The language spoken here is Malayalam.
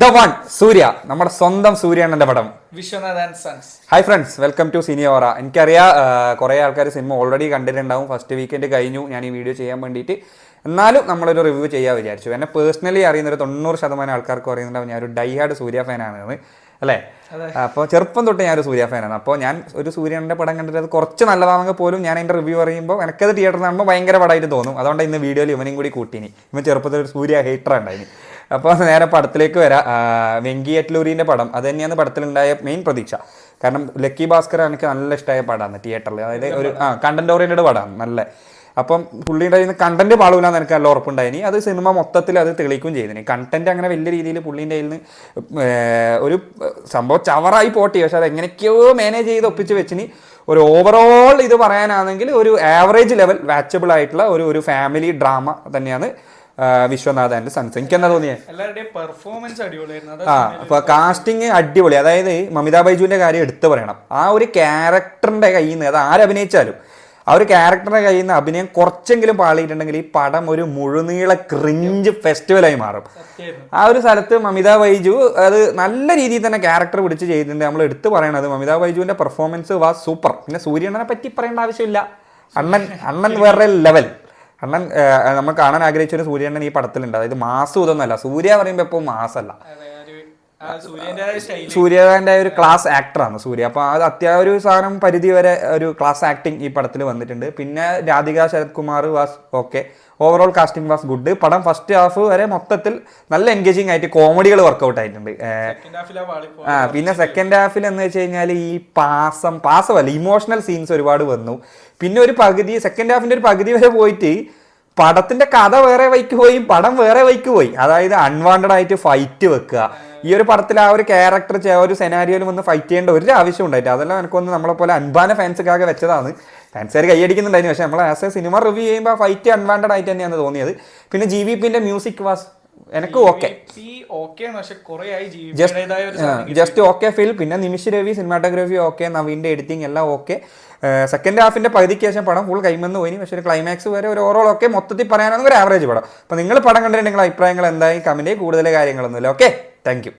ദ വൺ സൂര്യ, നമ്മുടെ സ്വന്തം സൂര്യണ്ണന്റെ പടം Vishwanath and sons. Hi friends, welcome to സിനിയോറ. എനിക്കറിയാം കുറേ ആൾക്കാർ സിനിമ ഓൾറെഡി കണ്ടിട്ടുണ്ടാവും. ഫസ്റ്റ് വീക്കെൻഡ് കഴിഞ്ഞു ഞാൻ ഈ വീഡിയോ ചെയ്യാൻ വേണ്ടിയിട്ട്. എന്നാലും നമ്മളൊരു റിവ്യൂ ചെയ്യാൻ വിചാരിച്ചു. എന്നെ പേഴ്സണലി അറിയുന്ന ഒരു 90% ആൾക്കാർക്ക് അറിയുന്നുണ്ടാവും ഞാനൊരു ഡൈഹാർഡ് സൂര്യ ഫാനാണ് അല്ലേ. അപ്പോൾ ചെറുപ്പം തൊട്ട് ഞാനൊരു സൂര്യ ഫാനാണ്. അപ്പോൾ ഞാൻ ഒരു സൂര്യൻ്റെ പടം കണ്ടിട്ട് അത് കുറച്ച് നല്ലതാണെങ്കിൽ പോലും ഞാൻ അതിൻ്റെ റിവ്യൂ പറയുമ്പോൾ എനിക്കത് തിയേറ്ററിൽ കാണുമ്പോൾ ഭയങ്കര പടമായിട്ട് തോന്നും. അതുകൊണ്ട് ഇന്ന് വീഡിയോയിൽ ഇവനെയും കൂടി കൂട്ടിനി. ഇവൻ ചെറുപ്പത്തിൽ ഒരു സൂര്യ ഹേറ്റർ ഉണ്ടായിനി. അപ്പോൾ നേരെ പടത്തിലേക്ക് വരാം. വെങ്കി അറ്റ്ലൂരിൻ്റെ പടം അത് തന്നെയാണ് പടത്തിലുണ്ടായ മെയിൻ പ്രതീക്ഷ. കാരണം ലക്കി ഭാസ്കർ എനിക്ക് നല്ല ഇഷ്ടമായ പടമാണ് തിയേറ്ററിൽ. അതായത് ഒരു കണ്ടന്റ് ഓറിയൻറ്റഡ് പടമാണ് നല്ല. അപ്പം പുള്ളിയുടെ കയ്യിൽ നിന്ന് കണ്ടന്റ് പാടില്ലാന്ന് എനിക്ക് നല്ല ഉറപ്പുണ്ടായിനി. അത് സിനിമ മൊത്തത്തിൽ അത് തെളിയിക്കുകയും ചെയ്തിനി. കണ്ടന്റ് അങ്ങനെ വലിയ രീതിയിൽ പുള്ളീൻ്റെ കയ്യിൽ നിന്ന് ഒരു സംഭവം ചവറായി പോട്ടി, പക്ഷെ അത് എങ്ങനെയൊക്കെയോ മാനേജ് ചെയ്ത് ഒപ്പിച്ച് വെച്ചിനി. ഒരു ഓവറോൾ ഇത് പറയാനാണെങ്കിൽ ഒരു ആവറേജ് ലെവൽ വാച്ചബിൾ ആയിട്ടുള്ള ഒരു ഫാമിലി ഡ്രാമ തന്നെയാണ് വിശ്വനാഥ് ആൻഡ് സൺസ്. എനിക്ക് എന്താ തോന്നിയത്? എല്ലാവരുടെയും പെർഫോമൻസ് അടിപൊളിയായിരുന്നു. അപ്പൊ കാസ്റ്റിംഗ് അടിപൊളി. അതായത് മമിത ബൈജുവിന്റെ കാര്യം എടുത്തു പറയണം. ആ ഒരു ക്യാരക്ടറിന്റെ കയ്യിൽ നിന്ന്, അത് ആരഭിനയിച്ചാലും ആ ഒരു ക്യാരക്ടറിന്റെ കയ്യിൽ നിന്ന് അഭിനയം കുറച്ചെങ്കിലും പാളിയിട്ടുണ്ടെങ്കിൽ ഈ പടം ഒരു മുഴുനീള ക്രിഞ്ച് ഫെസ്റ്റിവലായി മാറും. ആ ഒരു സ്ഥലത്ത് മമിത ബൈജു അത് നല്ല രീതിയിൽ തന്നെ ക്യാരക്ടർ പിടിച്ച് ചെയ്തിട്ടുണ്ട്. നമ്മൾ എടുത്തു പറയണത് മമിത ബൈജുവിന്റെ പെർഫോമൻസ് വാസ് സൂപ്പർ. പിന്നെ സൂര്യണ്ണനെ പറ്റി പറയേണ്ട ആവശ്യമില്ല. അണ്ണൻ വേറെ ലെവൽ. അണ്ണൻ നമ്മൾ കാണാൻ ആഗ്രഹിച്ച ഒരു സൂര്യണ്ണൻ ഈ പടത്തിലുണ്ട്. അതായത് മാസം ഇതൊന്നുമല്ല. സൂര്യ പറയുമ്പോൾ ഇപ്പോൾ മാസമല്ല, സൂര്യന്റെ ഒരു ക്ലാസ് ആക്ടറാണ് സൂര്യ. അപ്പോൾ അത് അത്യാവശ്യം സാധനം പരിധി വരെ ഒരു ക്ലാസ് ആക്ടിങ് ഈ പടത്തിൽ വന്നിട്ടുണ്ട്. പിന്നെ Radhika Sarath Kumar was okay. Overall casting was good. പടം ഫസ്റ്റ് ഹാഫ് വരെ മൊത്തത്തിൽ നല്ല എൻഗേജിങ് ആയിട്ട് കോമഡികൾ വർക്കൗട്ട് ആയിട്ടുണ്ട്. പിന്നെ സെക്കൻഡ് ഹാഫിൽ എന്ന് വെച്ച് കഴിഞ്ഞാൽ ഈ പാസമല്ല ഇമോഷണൽ സീൻസ് ഒരുപാട് വന്നു. പിന്നെ ഒരു പകുതി സെക്കൻഡ് ഹാഫിന്റെ ഒരു പകുതി വരെ പോയിട്ട് പടത്തിന്റെ കഥ വേറെ വൈക്ക് പോയി, പടം വേറെ വൈക്ക് പോയി. അതായത് അൺവാണ്ടഡ് ആയിട്ട് ഫൈറ്റ് വെക്കുക. ഈ ഒരു പടത്തിൽ ആ ഒരു ക്യാരക്ടർ ഒരു സെനാരിയോയിൽ വന്ന് ഫൈറ്റ് ചെയ്യേണ്ട ഒരു ആവശ്യം ഉണ്ടായിട്ട് അതെല്ലാം എനിക്കൊന്ന് നമ്മളെ പോലെ അൻപാന ഫാൻസൊക്കെ വെച്ചതാണ്. ഫാൻസുകാർ കൈയടിക്കുന്നുണ്ടായിരുന്നു. പക്ഷെ നമ്മൾ ആസ് എ സിനിമ റിവ്യൂ ചെയ്യുമ്പോൾ ഫൈറ്റ് അൺവാണ്ടഡ് ആയിട്ട് തന്നെയാണ് തോന്നിയത്. പിന്നെ GVPന്റെ മ്യൂസിക് വാസ് എനിക്ക് ഓക്കെ, ജസ്റ്റ് ഓക്കെ ഫീൽ. പിന്നെ നിമിഷ് രവി സിനിമാറ്റോഗ്രാഫി ഓക്കെ, നവീൻ്റെ എഡിറ്റിംഗ് എല്ലാം ഓക്കെ. സെക്കൻഡ് ഹാഫിന്റെ പകുതിക്ക് ശേഷം പടം ഫുൾ കൈമെന്ന് പോയി. പക്ഷേ ഒരു ക്ലൈമാക്സ് വരെ ഒരു ഓവറോൾ ഒക്കെ മൊത്തത്തിൽ പറയാനാണ് ഒരു ആവറേജ് പടം. അപ്പോൾ നിങ്ങൾ പടം കണ്ടിട്ട് നിങ്ങളുടെ അഭിപ്രായങ്ങൾ എന്തായി കമന്റ് കൂടുതൽ കാര്യങ്ങളൊന്നുമില്ല. Okay, thank you.